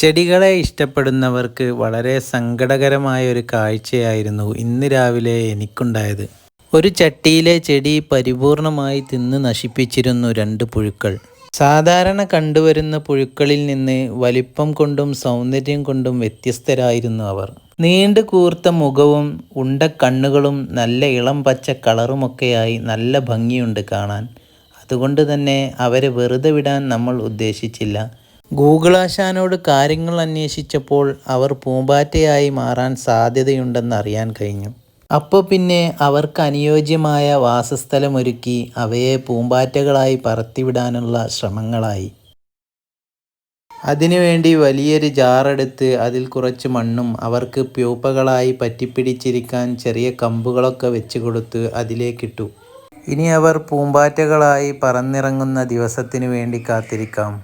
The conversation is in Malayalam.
ചെടികളെ ഇഷ്ടപ്പെടുന്നവർക്ക് വളരെ സങ്കടകരമായ ഒരു കാഴ്ചയായിരുന്നു ഇന്ന് രാവിലെ എനിക്കുണ്ടായത്. ഒരു ചട്ടിയിലെ ചെടി പരിപൂർണമായി തിന്ന് നശിപ്പിച്ചിരുന്നു 2 പുഴുക്കൾ. സാധാരണ കണ്ടുവരുന്ന പുഴുക്കളിൽ നിന്ന് വലിപ്പം കൊണ്ടും സൗന്ദര്യം കൊണ്ടും വ്യത്യസ്തരായിരുന്നു അവർ. നീണ്ടു കൂർത്ത മുഖവും ഉണ്ട കണ്ണുകളും നല്ല ഇളം പച്ച കളറുമൊക്കെയായി നല്ല ഭംഗിയുണ്ട് കാണാൻ. അതുകൊണ്ട് തന്നെ അവരെ വെറുതെ വിടാൻ നമ്മൾ ഉദ്ദേശിച്ചില്ല. ഗൂഗിൾ ആശാനോട് കാര്യങ്ങൾ അന്വേഷിച്ചപ്പോൾ അവർ പൂമ്പാറ്റയായി മാറാൻ സാധ്യതയുണ്ടെന്ന് അറിയാൻ കഴിഞ്ഞു. അപ്പോൾ പിന്നെ അവർക്ക് അനുയോജ്യമായ വാസസ്ഥലമൊരുക്കി അവയെ പൂമ്പാറ്റകളായി പറത്തിവിടാനുള്ള ശ്രമങ്ങളായി. അതിനുവേണ്ടി വലിയൊരു ജാറെടുത്ത് അതിൽ കുറച്ച് മണ്ണും അവർക്ക് പ്യൂപ്പകളായി പറ്റിപ്പിടിച്ചിരിക്കാൻ ചെറിയ കമ്പുകളൊക്കെ വെച്ച് കൊടുത്ത് അതിലേക്കിട്ടു. ഇനി അവർ പൂമ്പാറ്റകളായി പറന്നിറങ്ങുന്ന ദിവസത്തിനു വേണ്ടി കാത്തിരിക്കാം.